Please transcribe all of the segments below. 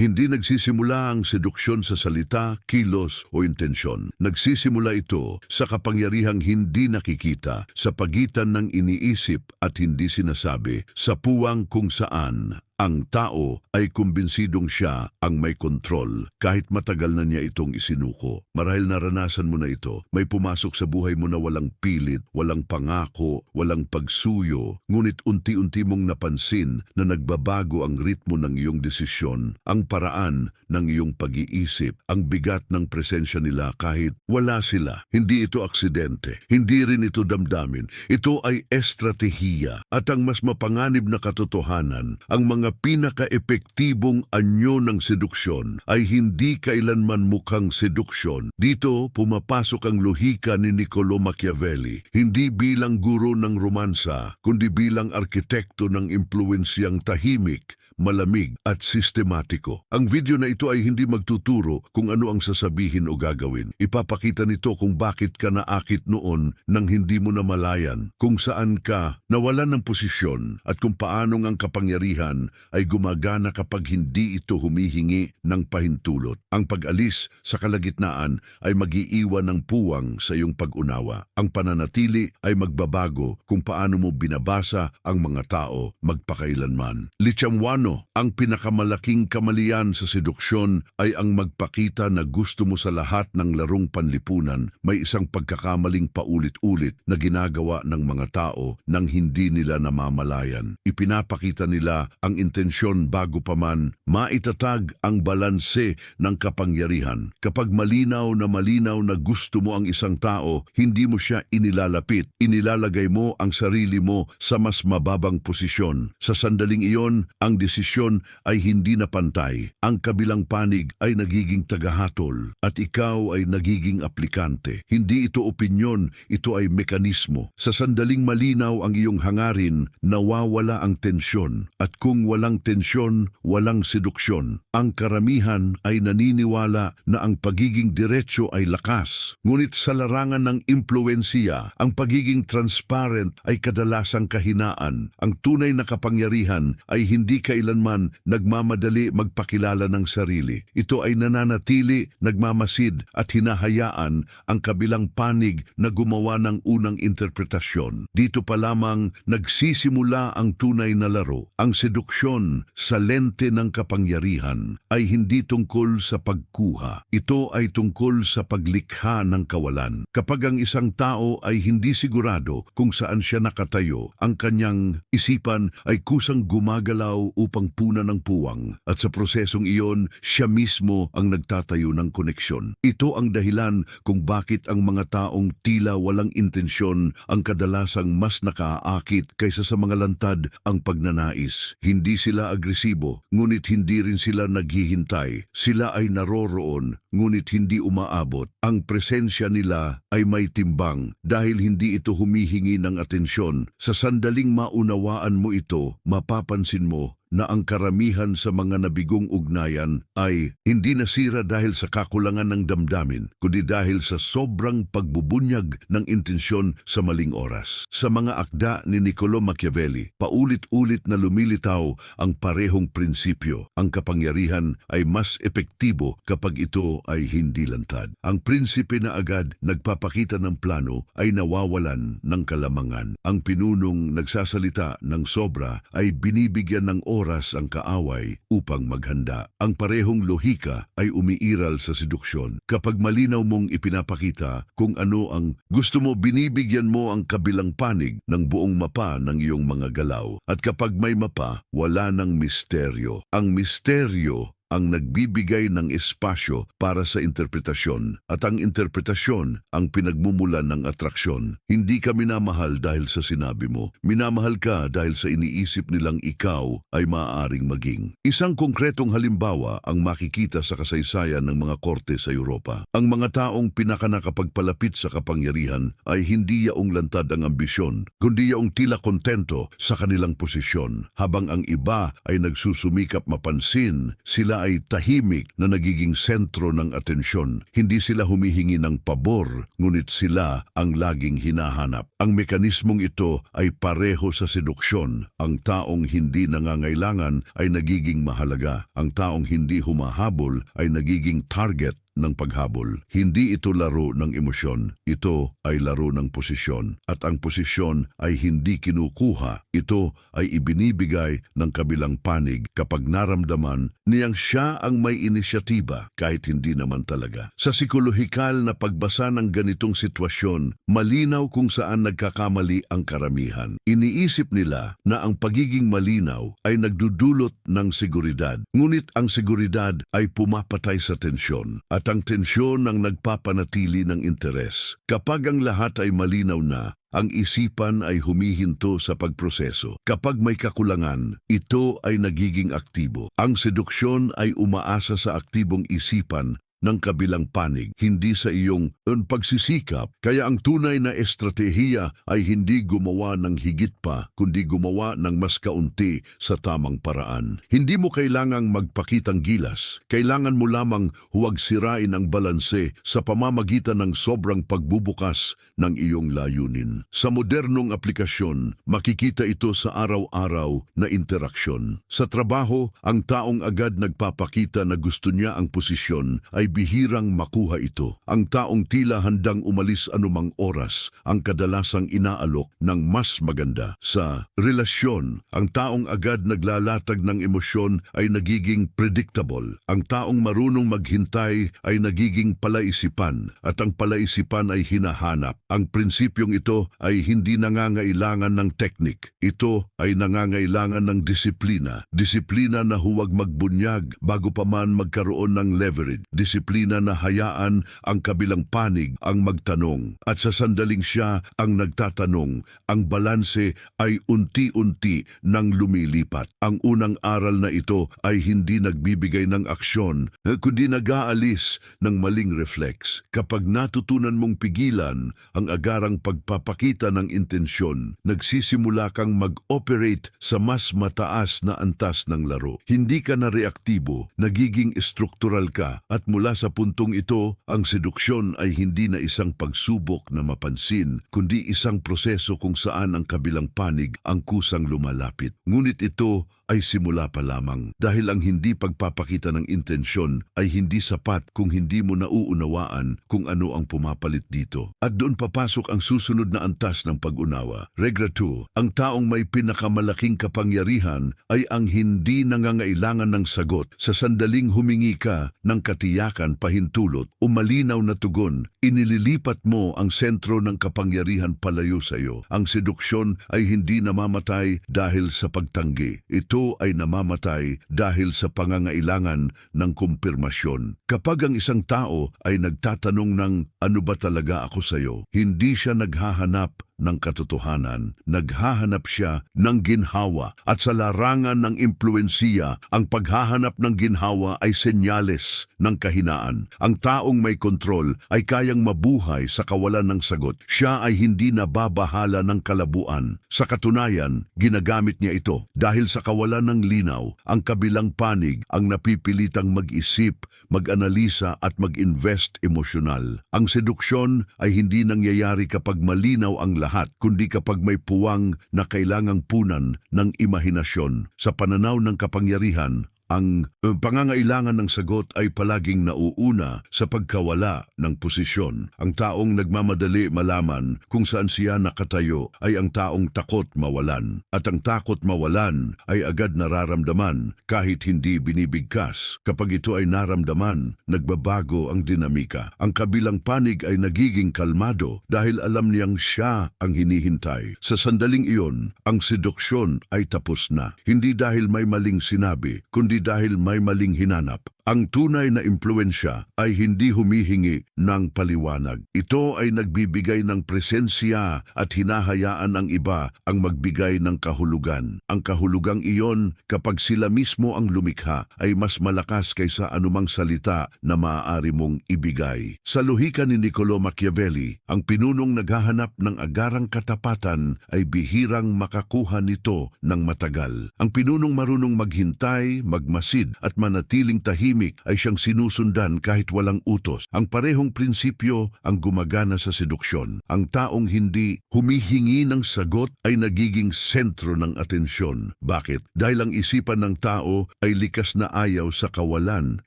Hindi nagsisimula ang seduksyon sa salita, kilos o intensyon. Nagsisimula ito sa kapangyarihang hindi nakikita sa pagitan ng iniisip at hindi sinasabi, sa puwang kung saan ang tao ay kumbinsidong siya ang may kontrol kahit matagal na niya itong isinuko. Marahil naranasan mo na ito, may pumasok sa buhay mo na walang pilit, walang pangako, walang pagsuyo, ngunit unti-unti mong napansin na nagbabago ang ritmo ng iyong desisyon, ang paraan ng iyong pag-iisip, ang bigat ng presensya nila kahit wala sila. Hindi ito aksidente, hindi rin ito damdamin. Ito ay estratehiya at ang mas mapanganib na katotohanan, ang mga pinaka-epektibong anyo ng seduksyon ay hindi kailanman mukhang seduksyon. Dito pumapasok ang lohika ni Niccolò Machiavelli, hindi bilang guro ng romansa, kundi bilang arkitekto ng impluwensyang tahimik, malamig at sistematiko. Ang video na ito ay hindi magtuturo kung ano ang sasabihin o gagawin. Ipapakita nito kung bakit ka naakit noon nang hindi mo namalayan, kung saan ka nawalan ng posisyon at kung paanong ang kapangyarihan ay gumagana kapag hindi ito humihingi ng pahintulot. Ang pag-alis sa kalagitnaan ay mag-iiwan ng puwang sa iyong pag-unawa. Ang pananatili ay magbabago kung paano mo binabasa ang mga tao magpakailanman. Lichamwano, ang pinakamalaking kamalian sa seduksyon ay ang magpakita na gusto mo sa lahat ng larong panlipunan. May isang pagkakamaling paulit-ulit na ginagawa ng mga tao nang hindi nila namamalayan. Ipinapakita nila ang intensyon bago pa man maitatag ang balanse ng kapangyarihan. Kapag malinaw na gusto mo ang isang tao, hindi mo siya inilalapit. Inilalagay mo ang sarili mo sa mas mababang posisyon. Sa sandaling iyon, ang desisyon ay hindi na pantay. Ang kabilang panig ay nagiging tagahatol at ikaw ay nagiging aplikante. Hindi ito opinyon, ito ay mekanismo. Sa sandaling malinaw ang iyong hangarin, nawawala ang tensyon. At kung walang tensyon, walang seduksyon. Ang karamihan ay naniniwala na ang pagiging diretso ay lakas. Ngunit sa larangan ng impluwensiya, ang pagiging transparent ay kadalasang kahinaan. Ang tunay na kapangyarihan ay hindi kailanman nagmamadali magpakilala ng sarili. Ito ay nananatili, nagmamasid at hinahayaan ang kabilang panig na gumawa ng unang interpretasyon. Dito pa lamang nagsisimula ang tunay na laro. Ang seduksyon sa lente ng kapangyarihan ay hindi tungkol sa pagkuha. Ito ay tungkol sa paglikha ng kawalan. Kapag ang isang tao ay hindi sigurado kung saan siya nakatayo, ang kanyang isipan ay kusang gumagalaw upang punan ng puwang at sa prosesong iyon, siya mismo ang nagtatayo ng koneksyon. Ito ang dahilan kung bakit ang mga taong tila walang intensyon ang kadalasang mas nakaakit kaysa sa mga lantad ang pagnanais. Hindi sila agresibo, ngunit hindi rin sila naghihintay. Sila ay naroroon, ngunit hindi umaabot. Ang presensya nila ay may timbang dahil hindi ito humihingi ng atensyon. Sa sandaling maunawaan mo ito, mapapansin mo na ang karamihan sa mga nabigong ugnayan ay hindi nasira dahil sa kakulangan ng damdamin, kundi dahil sa sobrang pagbubunyag ng intensyon sa maling oras. Sa mga akda ni Niccolò Machiavelli, paulit-ulit na lumilitaw ang parehong prinsipyo. Ang kapangyarihan ay mas epektibo kapag ito ay hindi lantad. Ang prinsipe na agad nagpapakita ng plano ay nawawalan ng kalamangan. Ang pinunong nagsasalita ng sobra ay binibigyan ng oras ang kaaway upang maghanda. Ang parehong lohika ay umiiral sa seduksyon. Kapag malinaw mong ipinapakita kung ano ang gusto mo, binibigyan mo ang kabilang panig ng buong mapa ng iyong mga galaw. At kapag may mapa, wala ng misteryo. Ang misteryo ang nagbibigay ng espasyo para sa interpretasyon at ang interpretasyon ang pinagmumulan ng atraksyon. Hindi ka minamahal dahil sa sinabi mo. Minamahal ka dahil sa iniisip nilang ikaw ay maaaring maging. Isang konkretong halimbawa ang makikita sa kasaysayan ng mga korte sa Europa. Ang mga taong pinakanakapagpalapit sa kapangyarihan ay hindi yaong lantad ang ambisyon, kundi yaong tila kontento sa kanilang posisyon. Habang ang iba ay nagsusumikap mapansin, sila sila ay tahimik na nagiging sentro ng atensyon. Hindi sila humihingi ng pabor, ngunit sila ang laging hinahanap. Ang mekanismong ito ay pareho sa seduksyon. Ang taong hindi nangangailangan ay nagiging mahalaga. Ang taong hindi humahabol ay nagiging target ng paghabol. Hindi ito laro ng emosyon. Ito ay laro ng posisyon. At ang posisyon ay hindi kinukuha. Ito ay ibinibigay ng kabilang panig kapag naramdaman niyang siya ang may inisyatiba kahit hindi naman talaga. Sa psikolohikal na pagbasa ng ganitong sitwasyon, malinaw kung saan nagkakamali ang karamihan. Iniisip nila na ang pagiging malinaw ay nagdudulot ng seguridad. Ngunit ang seguridad ay pumapatay sa tensyon. At ang tensyon ang nagpapanatili ng interes. Kapag ang lahat ay malinaw na, ang isipan ay humihinto sa pagproseso. Kapag may kakulangan, ito ay nagiging aktibo. Ang seduksyon ay umaasa sa aktibong isipan ng kabilang panig, hindi sa iyong pagsisikap. Kaya ang tunay na estratehiya ay hindi gumawa ng higit pa, kundi gumawa ng mas kaunti sa tamang paraan. Hindi mo kailangang magpakitang gilas. Kailangan mo lamang huwag sirain ang balanse sa pamamagitan ng sobrang pagbubukas ng iyong layunin. Sa modernong aplikasyon, makikita ito sa araw-araw na interaksyon. Sa trabaho, ang taong agad nagpapakita na gusto niya ang posisyon ay bihirang makuha ito. Ang taong tila handang umalis anumang oras ang kadalasang inaalok ng mas maganda. Sa relasyon, ang taong agad naglalatag ng emosyon ay nagiging predictable. Ang taong marunong maghintay ay nagiging palaisipan at ang palaisipan ay hinahanap. Ang prinsipyong ito ay hindi nangangailangan ng teknik. Ito ay nangangailangan ng disiplina. Disiplina na huwag magbunyag bago pa man magkaroon ng leverage. Disiplina na hayaan ang kabilang panig ang magtanong. At sa sandaling siya ang nagtatanong, ang balanse ay unti-unti nang lumilipat. Ang unang aral na ito ay hindi nagbibigay ng aksyon, kundi nag-aalis ng maling reflex. Kapag natutunan mong pigilan ang agarang pagpapakita ng intensyon, nagsisimula kang mag-operate sa mas mataas na antas ng laro. Hindi ka na reaktibo, nagiging struktural ka at mula sa puntong ito, ang seduksyon ay hindi na isang pagsubok na mapansin, kundi isang proseso kung saan ang kabilang panig ang kusang lumalapit. Ngunit ito ay simula pa lamang dahil ang hindi pagpapakita ng intensyon ay hindi sapat kung hindi mo nauunawaan kung ano ang pumapalit dito. At doon papasok ang susunod na antas ng pag-unawa. Regra 2, ang taong may pinakamalaking kapangyarihan ay ang hindi nangangailangan ng sagot. Sa sandaling humingi ka ng katiyakan pahintulot o malinaw na tugon, inililipat mo ang sentro ng kapangyarihan palayo sa iyo. Ang seduksyon ay hindi namamatay dahil sa pagtanggi. Ito ay namamatay dahil sa pangangailangan ng kumpirmasyon. Kapag ang isang tao ay nagtatanong ng ano ba talaga ako sa iyo, hindi siya naghahanap ng katotohanan, naghahanap siya ng ginhawa at sa larangan ng impluensiya, ang paghahanap ng ginhawa ay senyales ng kahinaan. Ang taong may kontrol ay kayang mabuhay sa kawalan ng sagot. Siya ay hindi nababahala ng kalabuan. Sa katunayan, ginagamit niya ito dahil sa kawalan ng linaw, ang kabilang panig ang napipilitang mag-isip, mag-analisa at mag-invest emosyonal. Ang seduksyon ay hindi nangyayari kapag malinaw ang lahat, kundi kapag may puwang na kailangang punan ng imahinasyon. Sa pananaw ng kapangyarihan, ang pangangailangan ng sagot ay palaging nauuna sa pagkawala ng posisyon. Ang taong nagmamadali malaman kung saan siya nakatayo ay ang taong takot mawalan. At ang takot mawalan ay agad nararamdaman kahit hindi binibigkas. Kapag ito ay naramdaman, nagbabago ang dinamika. Ang kabilang panig ay nagiging kalmado dahil alam niyang siya ang hinihintay. Sa sandaling iyon, ang seduksyon ay tapos na. Hindi dahil may maling sinabi, kundi dahil may maling hinanap. Ang tunay na impluensya ay hindi humihingi ng paliwanag. Ito ay nagbibigay ng presensya at hinahayaan ang iba ang magbigay ng kahulugan. Ang kahulugang iyon, kapag sila mismo ang lumikha, ay mas malakas kaysa anumang salita na maaari mong ibigay. Sa lohika ni Niccolo Machiavelli, ang pinunong naghahanap ng agarang katapatan ay bihirang makakuha nito ng matagal. Ang pinunong marunong maghintay, magmasid at manatiling tahimik ay siyang sinusundan kahit walang utos. Ang parehong prinsipyo ang gumagana sa seduksyon. Ang taong hindi humihingi ng sagot ay nagiging sentro ng atensyon. Bakit? Dahil ang isipan ng tao ay likas na ayaw sa kawalan.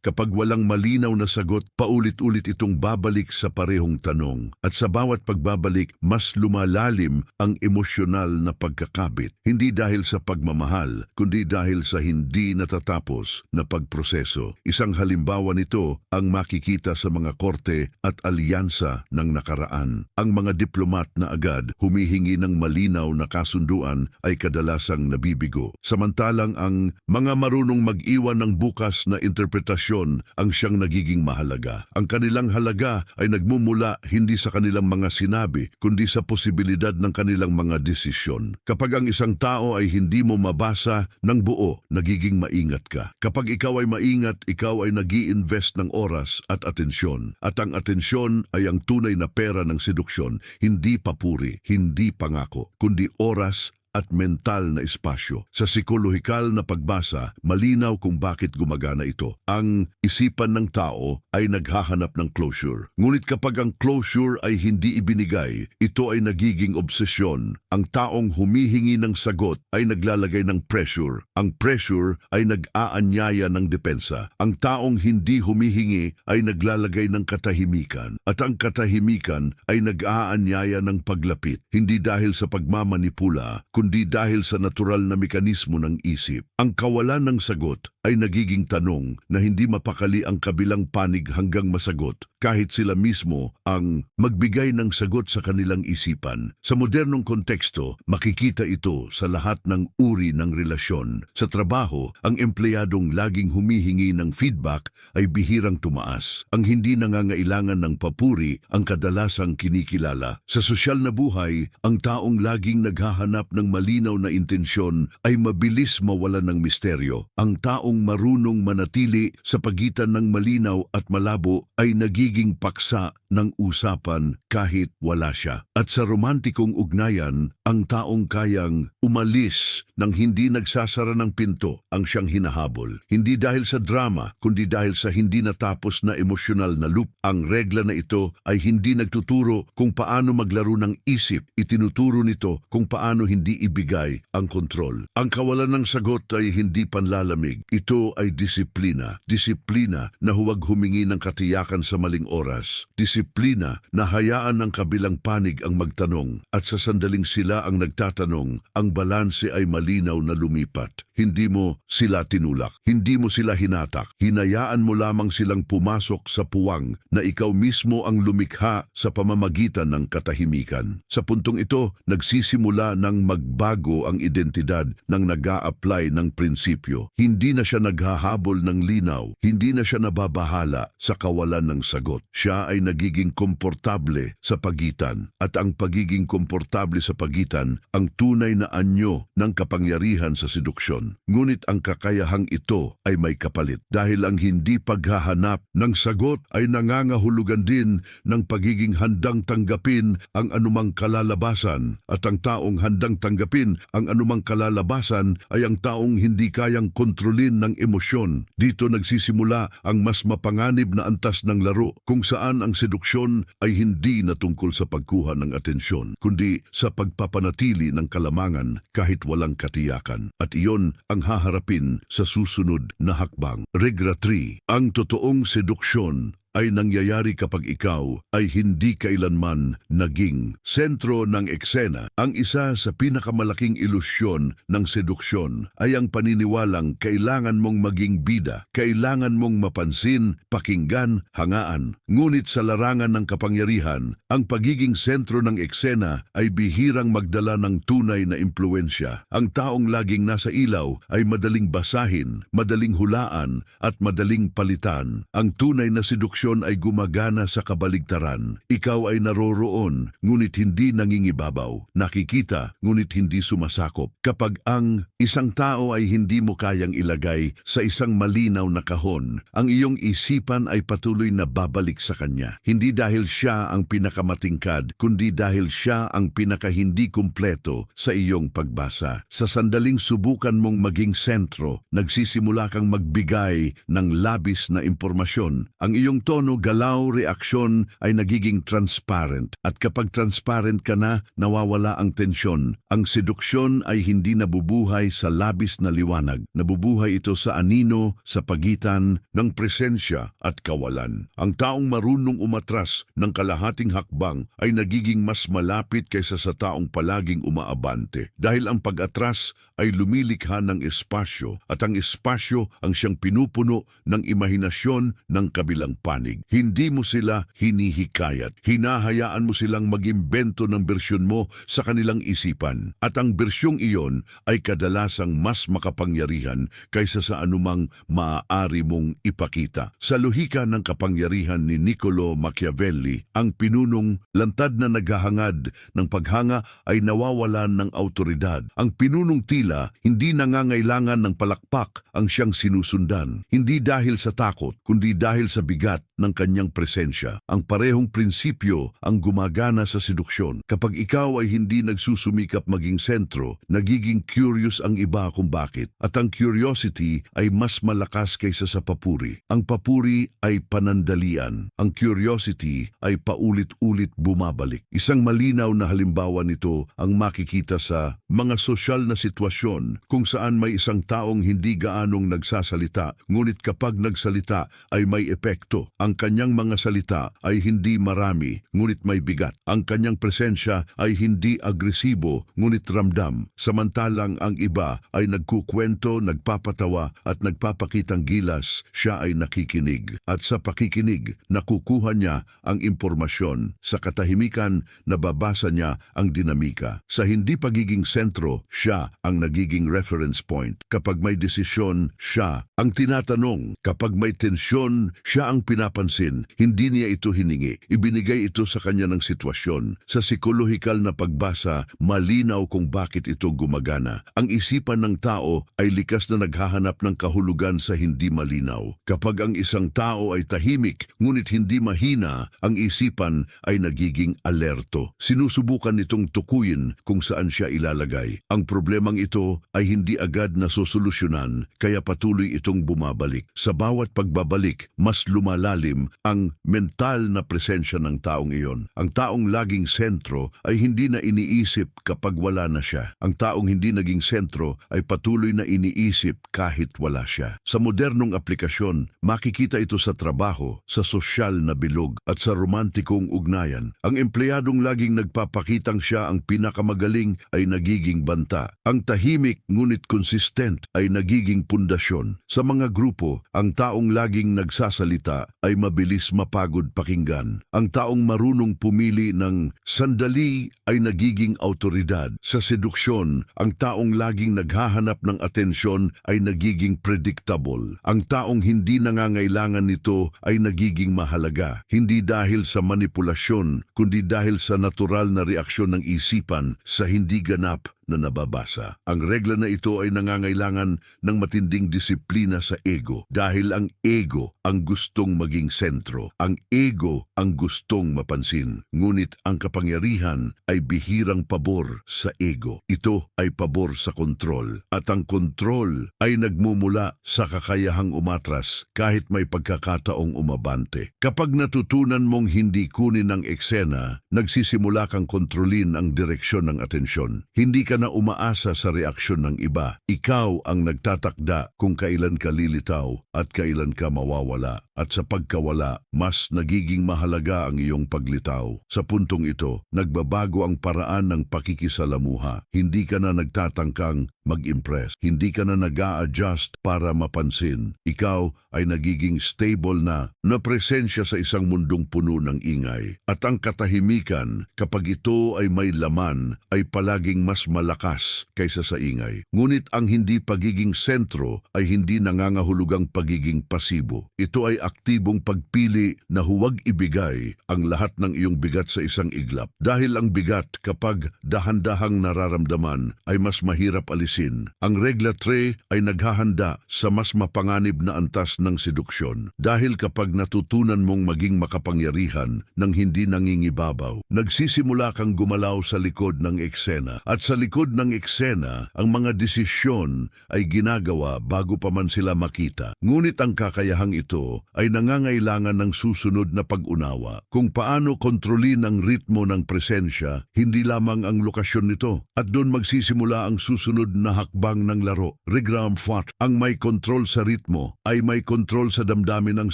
Kapag walang malinaw na sagot, paulit-ulit itong babalik sa parehong tanong. At sa bawat pagbabalik, mas lumalalim ang emosyonal na pagkakabit. Hindi dahil sa pagmamahal, kundi dahil sa hindi natatapos na pagproseso. Isang halimbawa nito ang makikita sa mga korte at alyansa ng nakaraan. Ang mga diplomat na agad humihingi ng malinaw na kasunduan ay kadalasang nabibigo. Samantalang ang mga marunong mag-iwan ng bukas na interpretasyon ang siyang nagiging mahalaga. Ang kanilang halaga ay nagmumula hindi sa kanilang mga sinabi, kundi sa posibilidad ng kanilang mga desisyon. Kapag ang isang tao ay hindi mo mabasa ng buo, nagiging maingat ka. Kapag ikaw ay maingat, ikaw ay nag-i-invest ng oras at atensyon. At ang atensyon ay ang tunay na pera ng seduksyon, hindi papuri, hindi pangako, kundi oras at mental na espasyo. Sa psikolohikal na pagbasa, malinaw kung bakit gumagana ito. Ang isipan ng tao ay naghahanap ng closure. Ngunit kapag ang closure ay hindi ibinigay, ito ay nagiging obsesyon. Ang taong humihingi ng sagot ay naglalagay ng pressure. Ang pressure ay nag-aanyaya ng depensa. Ang taong hindi humihingi ay naglalagay ng katahimikan. At ang katahimikan ay nag-aanyaya ng paglapit. Hindi dahil sa pagmamanipula, kundi dahil sa natural na mekanismo ng isip. Ang kawalan ng sagot ay nagiging tanong na hindi mapakali ang kabilang panig hanggang masagot, kahit sila mismo ang magbigay ng sagot sa kanilang isipan. Sa modernong konteksto, makikita ito sa lahat ng uri ng relasyon. Sa trabaho, ang empleyadong laging humihingi ng feedback ay bihirang tumaas. Ang hindi nangangailangan ng papuri ang kadalasang kinikilala. Sa sosyal na buhay, ang taong laging naghahanap ng malinaw na intensyon ay mabilis mawalan ng misteryo. Ang taong marunong manatili sa pagitan ng malinaw at malabo ay nagiging paksa ng usapan kahit wala siya. At sa romantikong ugnayan, ang taong kayang umalis nang hindi nagsasara ng pinto ang siyang hinahabol. Hindi dahil sa drama, kundi dahil sa hindi natapos na emosyonal na loop. Ang regla na ito ay hindi nagtuturo kung paano maglaro ng isip. Itinuturo nito kung paano hindi ibigay ang kontrol. Ang kawalan ng sagot ay hindi panlalamig. Ito ay disiplina. Disiplina na huwag humingi ng katiyakan sa maling oras. Disiplina na hayaan ng kabilang panig ang magtanong at sa sandaling sila ang nagtatanong, ang balanse ay malinaw na lumipat. Hindi mo sila tinulak. Hindi mo sila hinatak. Hinayaan mo lamang silang pumasok sa puwang na ikaw mismo ang lumikha sa pamamagitan ng katahimikan. Sa puntong ito, nagsisimula ng magbago ang identidad ng nag-a-apply ng prinsipyo. Hindi na siya naghahabol ng linaw. Hindi na siya nababahala sa kawalan ng sagot. Siya ay nagiging komportable sa pagitan. At ang pagiging komportable sa pagitan ang tunay na anyo ng kapangyarihan sa seduksyon. Ngunit ang kakayahang ito ay may kapalit. Dahil ang hindi paghahanap ng sagot ay nangangahulugan din ng pagiging handang tanggapin ang anumang kalalabasan. At ang taong handang tanggapin ang anumang kalalabasan ay ang taong hindi kayang kontrolin ng emosyon. Dito nagsisimula ang mas mapanganib na antas ng laro, kung saan ang seduksyon ay hindi na tungkol sa pagkuha ng atensyon, kundi sa pagpapanatili ng kalamangan kahit walang katiyakan. At iyon ang haharapin sa susunod na hakbang. Regla 3. Ang totoong seduksyon ay nangyayari kapag ikaw ay hindi kailanman naging sentro ng eksena. Ang isa sa pinakamalaking ilusyon ng seduksyon ay ang paniniwalang kailangan mong maging bida, kailangan mong mapansin, pakinggan, hangaan. Ngunit sa larangan ng kapangyarihan, ang pagiging sentro ng eksena ay bihirang magdala ng tunay na impluwensya. Ang taong laging nasa ilaw ay madaling basahin, madaling hulaan at madaling palitan. Ang tunay na seduksyon ay gumagana sa kabaligtaran. Ikaw ay naroroon, ngunit hindi nangingibabaw. Nakikita, ngunit hindi sumasakop. Kapag ang isang tao ay hindi mo kayang ilagay sa isang malinaw na kahon, ang iyong isipan ay patuloy na babalik sa kanya. Hindi dahil siya ang pinakamatingkad, kundi dahil siya ang pinakahindi kumpleto sa iyong pagbasa. Sa sandaling subukan mong maging sentro, nagsisimula kang magbigay ng labis na impormasyon. Ang iyong tono, galaw, reaksyon ay nagiging transparent. At kapag transparent ka na, nawawala ang tensyon. Ang seduksyon ay hindi nabubuhay sa labis na liwanag. Nabubuhay ito sa anino, sa pagitan ng presensya at kawalan. Ang taong marunong umatras ng kalahating hakbang ay nagiging mas malapit kaysa sa taong palaging umaabante. Dahil ang pag-atras ay lumilikha ng espasyo at ang espasyo ang siyang pinupuno ng imahinasyon ng kabilang panig. Hindi mo sila hinihikayat. Hinahayaan mo silang mag-imbento ng bersyon mo sa kanilang isipan. At ang bersyong iyon ay kadalasang mas makapangyarihan kaysa sa anumang maaari mong ipakita. Sa lohika ng kapangyarihan ni Niccolo Machiavelli, ang pinunong lantad na naghahangad ng paghanga ay nawawalan ng autoridad. Ang pinunong tila hindi nangangailangan ng palakpak ang siyang sinusundan. Hindi dahil sa takot, kundi dahil sa bigat ng kanyang presensya. Ang parehong prinsipyo ang gumagana sa seduksyon. Kapag ikaw ay hindi nagsusumikap maging sentro, nagiging curious ang iba kung bakit. At ang curiosity ay mas malakas kaysa sa papuri. Ang papuri ay panandalian. Ang curiosity ay paulit-ulit bumabalik. Isang malinaw na halimbawa nito ang makikita sa mga sosyal na sitwasyon kung saan may isang taong hindi gaanong nagsasalita, ngunit kapag nagsalita ay may epekto. Ang kanyang mga salita ay hindi marami, ngunit may bigat. Ang kanyang presensya ay hindi agresibo, ngunit ramdam. Samantalang ang iba ay nagkukwento, nagpapatawa at nagpapakitang gilas, siya ay nakikinig. At sa pakikinig, nakukuha niya ang impormasyon. Sa katahimikan, nababasa niya ang dinamika. Sa hindi pagiging sentro, siya ang nagiging reference point. Kapag may desisyon, siya ang tinatanong. Kapag may tensyon, siya ang pinapansin. Hindi niya ito hiningi. Ibinigay ito sa kanya ng sitwasyon. Sa psikolohikal na pagbasa, malinaw kung bakit ito gumagana. Ang isipan ng tao ay likas na naghahanap ng kahulugan sa hindi malinaw. Kapag ang isang tao ay tahimik, ngunit hindi mahina, ang isipan ay nagiging alerto. Sinusubukan nitong tukuyin kung saan siya ilalagay. Ang problemang ito ay hindi agad nasosolusyonan, kaya patuloy itong bumabalik. Sa bawat pagbabalik, mas lumalalim ang mental na presensya ng taong iyon. Ang taong laging sentro ay hindi na iniisip kapag wala na siya. Ang taong hindi naging sentro ay patuloy na iniisip kahit wala siya. Sa modernong aplikasyon, makikita ito sa trabaho, sa sosyal na bilog at sa romantikong ugnayan. Ang empleyadong laging nagpapakitang siya ang pinakamagaling ay nagiging banta. Ang tahimik ngunit consistent ay nagiging pundasyon. Sa mga grupo, ang taong laging nagsasalita ay mabilis mapagod pakinggan. Ang taong marunong pumili ng sandali ay nagiging autoridad. Sa seduksyon, ang taong laging naghahanap ng atensyon ay nagiging predictable. Ang taong hindi nangangailangan nito ay nagiging mahalaga. Hindi dahil sa manipulasyon, kundi dahil sa natural na reaksyon ng isipan sa hindi ganap na nababasa. Ang regla na ito ay nangangailangan ng matinding disiplina sa ego dahil ang ego ang gustong maging sentro. Ang ego ang gustong mapansin. Ngunit ang kapangyarihan ay bihirang pabor sa ego. Ito ay pabor sa kontrol. At ang kontrol ay nagmumula sa kakayahang umatras kahit may pagkakataong umabante. Kapag natutunan mong hindi kunin ang eksena, nagsisimula kang kontrolin ang direksyon ng atensyon. Hindi ka na umaasa sa reaksyon ng iba. Ikaw ang nagtatakda kung kailan ka lilitaw at kailan ka mawawala. At sa pagkawala, mas nagiging mahalaga ang iyong paglitaw. Sa puntong ito, nagbabago ang paraan ng pakikisalamuha. Hindi ka na nagtatangkang mag-impress. Hindi ka na nag-a-adjust para mapansin. Ikaw ay nagiging stable na presensya sa isang mundong puno ng ingay. At ang katahimikan, kapag ito ay may laman, ay palaging mas malakas kaysa sa ingay. Ngunit ang hindi pagiging sentro ay hindi nangangahulugang pagiging pasibo. Ito ay aktibong pagpili na huwag ibigay ang lahat ng iyong bigat sa isang iglap. Dahil ang bigat kapag dahan-dahang nararamdaman ay mas mahirap alisin. Ang regla 3 ay naghahanda sa mas mapanganib na antas ng seduksyon. Dahil kapag natutunan mong maging makapangyarihan nang hindi nangingibabaw, nagsisimula kang gumalaw sa likod ng eksena. At sa likod ng eksena, ang mga desisyon ay ginagawa bago pa man sila makita. Ngunit ang kakayahang ito ay nangangailangan ng susunod na pag-unawa. Kung paano kontrolin ang ritmo ng presensya, hindi lamang ang lokasyon nito. At doon magsisimula ang susunod na hakbang ng laro. Regram Fat, ang may kontrol sa ritmo ay may kontrol sa damdamin ng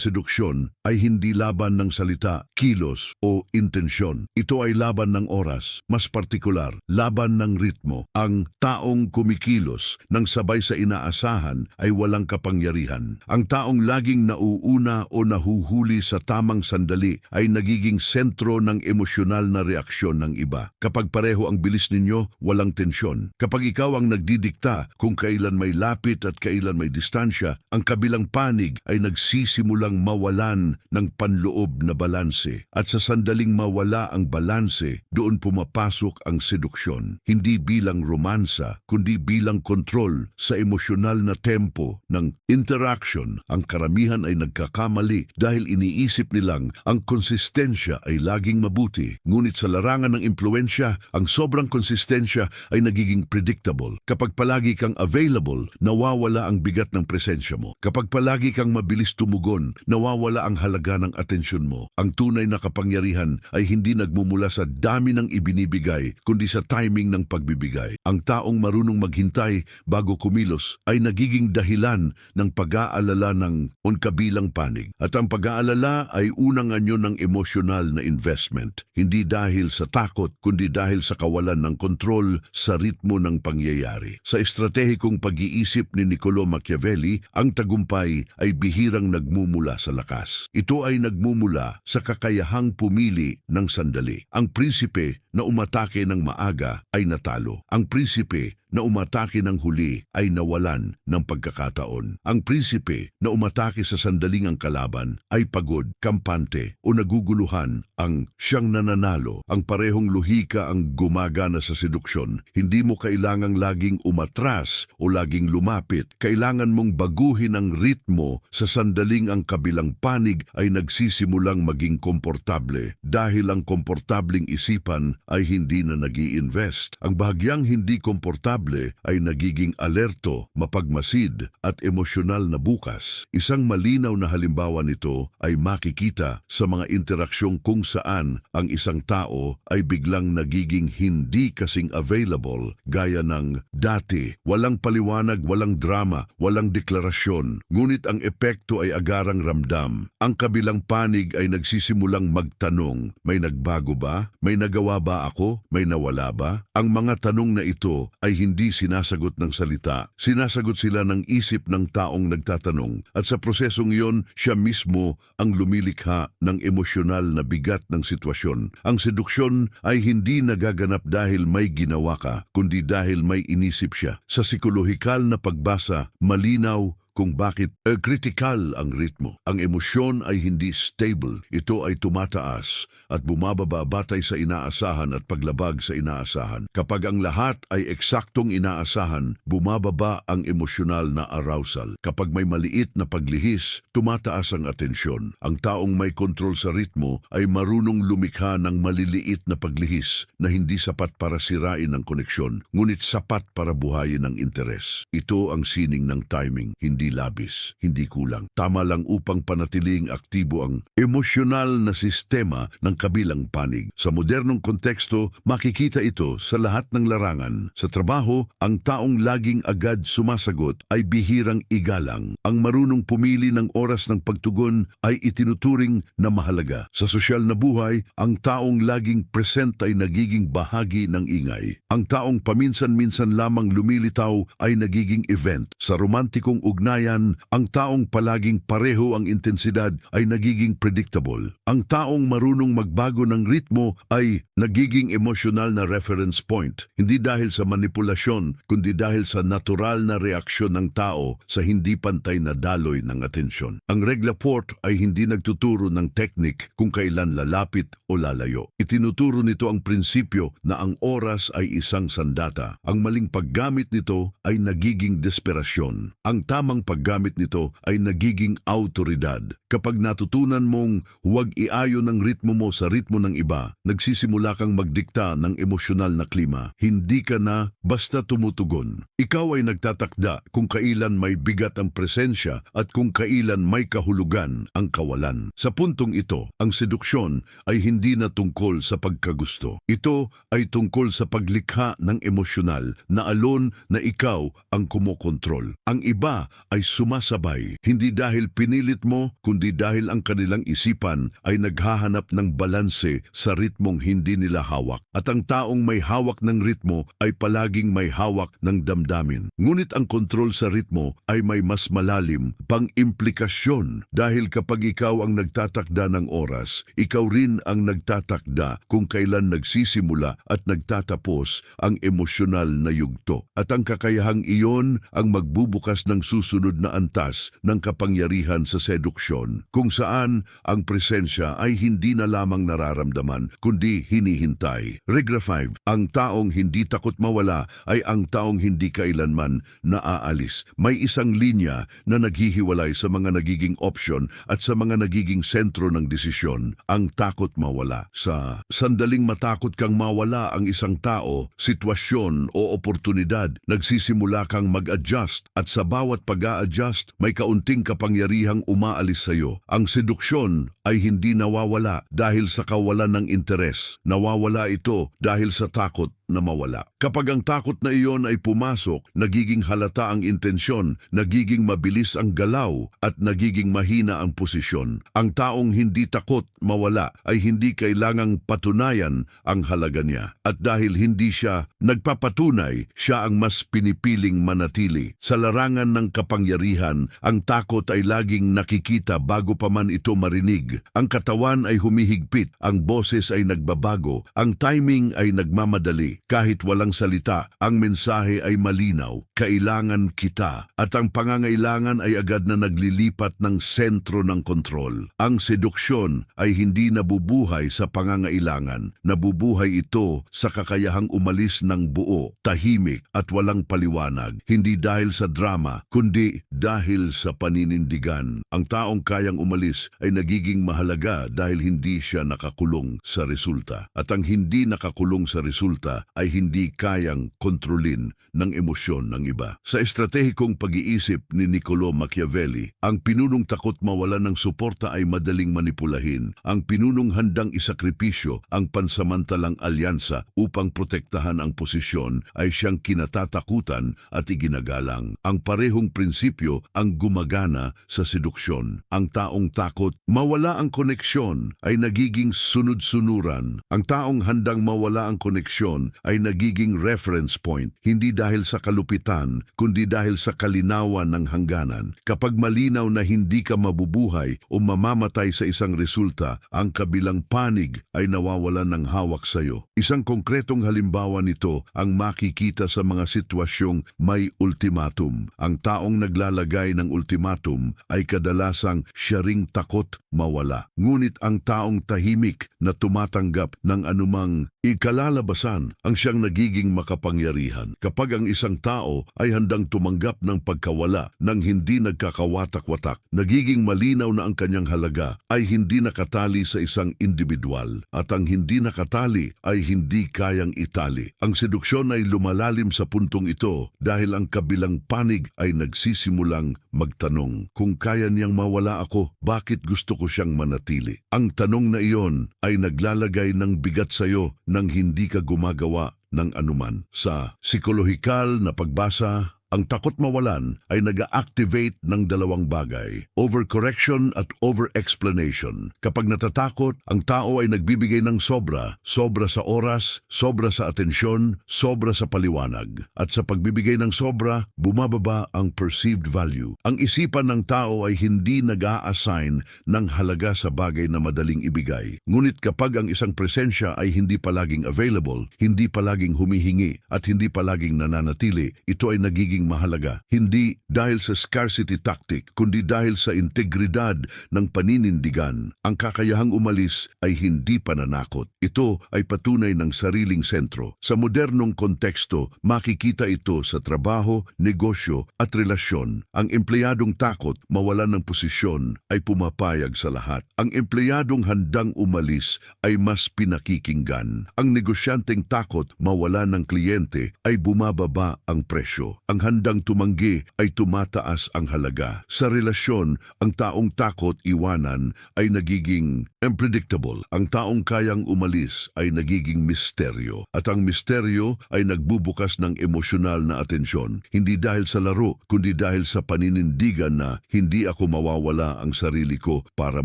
seduksyon, ay hindi laban ng salita, kilos o intensyon. Ito ay laban ng oras, mas partikular, laban ng ritmo. Ang taong kumikilos ng sabay sa inaasahan ay walang kapangyarihan. Ang taong laging nauuna o nahuhuli sa tamang sandali ay nagiging sentro ng emosyonal na reaksyon ng iba. Kapag pareho ang bilis ninyo, walang tensyon. Kapag ikaw ang nagdidikta kung kailan may lapit at kailan may distansya, ang kabilang panig ay nagsisimulang mawalan ng panloob na balanse. At sa sandaling mawala ang balanse, doon pumapasok ang seduksyon. Hindi bilang romansa, kundi bilang kontrol sa emosyonal na tempo ng interaction. Ang karamihan ay nagkakamali dahil iniisip nilang ang konsistensya ay laging mabuti. Ngunit sa larangan ng impluensya, ang sobrang konsistensya ay nagiging predictable. Kapag palagi kang available, nawawala ang bigat ng presensya mo. Kapag palagi kang mabilis tumugon, nawawala ang halaga ng atensyon mo. Ang tunay na kapangyarihan ay hindi nagmumula sa dami ng ibinibigay, kundi sa timing ng pagbibigay. Ang taong marunong maghintay bago kumilos ay nagiging dahilan ng pag-aalala ng kabilang panig. At ang pag-aalala ay unang anyo ng emosyonal na investment. Hindi dahil sa takot, kundi dahil sa kawalan ng kontrol sa ritmo ng pangyayari. Sa estratehikong pag-iisip ni Niccolo Machiavelli, ang tagumpay ay bihirang nagmumula sa lakas. Ito ay nagmumula sa kakayahang pumili ng sandali. Ang prinsipe na umatake ng maaga ay natalo. Ang prinsipe na umatake ng huli ay nawalan ng pagkakataon. Ang prinsipe na umatake sa sandaling ang kalaban ay pagod, kampante o naguguluhan. Ang siyang nananalo, ang parehong luhika ang gumagana sa seduksyon. Hindi mo kailangang laging umatras o laging lumapit. Kailangan mong baguhin ang ritmo sa sandaling ang kabilang panig ay nagsisimulang maging komportable. Dahil ang komportabling isipan ay hindi na nag-i-invest. Ang bahagyang hindi komportable ay nagiging alerto, mapagmasid at emosyonal na bukas. Isang malinaw na halimbawa nito ay makikita sa mga interaksyong kung saan ang isang tao ay biglang nagiging hindi kasing available gaya ng dati. Walang paliwanag, walang drama, walang deklarasyon. Ngunit ang epekto ay agarang ramdam. Ang kabilang panig ay nagsisimulang magtanong, may nagbago ba? May nagawa ba ako? May nawala ba? Ang mga tanong na ito ay hindi sinasagot ng salita. Sinasagot sila ng isip ng taong nagtatanong. At sa prosesong iyon, siya mismo ang lumilikha ng emosyonal na bigat ng sitwasyon. Ang seduksyon ay hindi nagaganap dahil may ginawa ka, kundi dahil may inisip siya. Sa psikolohikal na pagbasa, malinaw kung bakit kritikal ang ritmo. Ang emosyon ay hindi stable. Ito ay tumataas at bumababa batay sa inaasahan at paglabag sa inaasahan. Kapag ang lahat ay eksaktong inaasahan, bumababa ang emosyonal na arousal. Kapag may maliit na paglihis, tumataas ang atensyon. Ang taong may kontrol sa ritmo ay marunong lumikha ng maliliit na paglihis na hindi sapat para sirain ang koneksyon, ngunit sapat para buhayin ang interes. Ito ang sining ng timing, hindi hindi labis, hindi kulang. Tama lang upang panatiling aktibo ang emosyonal na sistema ng kabilang panig. Sa modernong konteksto, makikita ito sa lahat ng larangan. Sa trabaho, ang taong laging agad sumasagot ay bihirang igalang. Ang marunong pumili ng oras ng pagtugon ay itinuturing na mahalaga. Sa sosyal na buhay, ang taong laging present ay nagiging bahagi ng ingay. Ang taong paminsan-minsan lamang lumilitaw ay nagiging event. Sa romantikong ugnayan, ang taong palaging pareho ang intensidad ay nagiging predictable. Ang taong marunong magbago ng ritmo ay nagiging emosyonal na reference point. Hindi dahil sa manipulasyon, kundi dahil sa natural na reaksyon ng tao sa hindi pantay na daloy ng atensyon. Ang regla 4 ay hindi nagtuturo ng teknik kung kailan lalapit o lalayo. Itinuturo nito ang prinsipyo na ang oras ay isang sandata. Ang maling paggamit nito ay nagiging desperasyon. Ang tamang paggamit nito ay nagiging autoridad. Kapag natutunan mong huwag iayon ang ritmo mo sa ritmo ng iba, nagsisimula kang magdikta ng emosyonal na klima. Hindi ka na basta tumutugon. Ikaw ay nagtatakda kung kailan may bigat ang presensya at kung kailan may kahulugan ang kawalan. Sa puntong ito, ang seduksyon ay hindi na tungkol sa pagkagusto. Ito ay tungkol sa paglikha ng emosyonal na alon na ikaw ang kumokontrol. Ang iba ay sumasabay, hindi dahil pinilit mo, kundi dahil ang kanilang isipan ay naghahanap ng balanse sa ritmong hindi nila hawak. At ang taong may hawak ng ritmo ay palaging may hawak ng damdamin. Ngunit ang kontrol sa ritmo ay may mas malalim pang implikasyon dahil kapag ikaw ang nagtatakda ng oras, ikaw rin ang nagtatakda kung kailan nagsisimula at nagtatapos ang emosyonal na yugto. At ang kakayahang iyon ang magbubukas ng susunod na antas ng kapangyarihan sa seduksyon, kung saan ang presensya ay hindi na lamang nararamdaman, kundi hinihintay. Regla 5, ang taong hindi takot mawala ay ang taong hindi kailanman naaalis. May isang linya na naghihiwalay sa mga nagiging opsyon at sa mga nagiging sentro ng desisyon, ang takot mawala. Sa sandaling matakot kang mawala ang isang tao, sitwasyon o oportunidad, nagsisimula kang mag-adjust at sa bawat pag-a-adjust, may kaunting kapangyarihang umaalis sa iyo. Ang seduksyon ay hindi nawawala dahil sa kawalan ng interes. Nawawala ito dahil sa takot na mawala. Kapag ang takot na iyon ay pumasok, nagiging halata ang intensyon, nagiging mabilis ang galaw, at nagiging mahina ang posisyon. Ang taong hindi takot mawala ay hindi kailangang patunayan ang halaga niya. At dahil hindi siya nagpapatunay, siya ang mas pinipiling manatili. Sa larangan ng kapangyarihan, ang takot ay laging nakikita bago pa man ito marinig. Ang katawan ay humihigpit, ang boses ay nagbabago, ang timing ay nagmamadali. Kahit walang salita, ang mensahe ay malinaw. Kailangan kita. At ang pangangailangan ay agad na naglilipat ng sentro ng kontrol. Ang seduksyon ay hindi nabubuhay sa pangangailangan. Nabubuhay ito sa kakayahang umalis ng buo, tahimik at walang paliwanag. Hindi dahil sa drama, kundi dahil sa paninindigan. Ang taong kayang umalis ay nagiging mahalaga dahil hindi siya nakakulong sa resulta. At ang hindi nakakulong sa resulta ay hindi kayang kontrolin ng emosyon ng iba. Sa estratehikong pag-iisip ni Niccolo Machiavelli, ang pinunong takot mawalan ng suporta ay madaling manipulahin. Ang pinunong handang isakripisyo ang pansamantalang alyansa upang protektahan ang posisyon ay siyang kinatatakutan at iginagalang. Ang parehong prinsipyo ang gumagana sa seduksyon. Ang taong takot mawala ang koneksyon ay nagiging sunod-sunuran. Ang taong handang mawala ang koneksyon ay nagiging reference point, hindi dahil sa kalupitan, kundi dahil sa kalinawan ng hangganan. Kapag malinaw na hindi ka mabubuhay o mamamatay sa isang resulta, ang kabilang panig ay nawawalan ng hawak sa iyo. Isang konkretong halimbawa nito ang makikita sa mga sitwasyong may ultimatum. Ang taong naglalagay ng ultimatum ay kadalasang siya ring takot mawala. Ngunit ang taong tahimik na tumatanggap ng anumang ikalalabasan ang siyang nagiging makapangyarihan. Kapag ang isang tao ay handang tumanggap ng pagkawala ng hindi nagkakawatak-watak, nagiging malinaw na ang kanyang halaga ay hindi nakatali sa isang individual at ang hindi nakatali ay hindi kayang itali. Ang seduksyon ay lumalalim sa puntong ito dahil ang kabilang panig ay nagsisimulang magtanong, kung kaya niyang mawala ako, bakit gusto ko siyang manatili? Ang tanong na iyon ay naglalagay ng bigat sa iyo nang hindi ka gumagawa ng anuman. Sa psikolohikal na pagbasa, ang takot mawalan ay nag-activate ng dalawang bagay, overcorrection at over-explanation. Kapag natatakot, ang tao ay nagbibigay ng sobra sa oras, sobra sa atensyon, sobra sa paliwanag. At sa pagbibigay ng sobra, bumababa ang perceived value. Ang isipan ng tao ay hindi nag-a-assign ng halaga sa bagay na madaling ibigay. Ngunit kapag ang isang presensya ay hindi palaging available, hindi palaging humihingi, at hindi palaging nananatili, ito ay nagiging mahalaga. Hindi dahil sa scarcity tactic, kundi dahil sa integridad ng paninindigan. Ang kakayahang umalis ay hindi pananakot. Ito ay patunay ng sariling sentro. Sa modernong konteksto, makikita ito sa trabaho, negosyo at relasyon. Ang empleyadong takot mawalan ng posisyon ay pumapayag sa lahat. Ang empleyadong handang umalis ay mas pinakikinggan. Ang negosyanteng takot mawalan ng kliyente ay bumababa ang presyo. Ang handang tumanggi ay tumataas ang halaga. Sa relasyon, ang taong takot iwanan ay nagiging unpredictable. Ang taong kayang umalis ay nagiging misteryo. At ang misteryo ay nagbubukas ng emosyonal na atensyon. Hindi dahil sa laro, kundi dahil sa paninindigan na hindi ako mawawala ang sarili ko para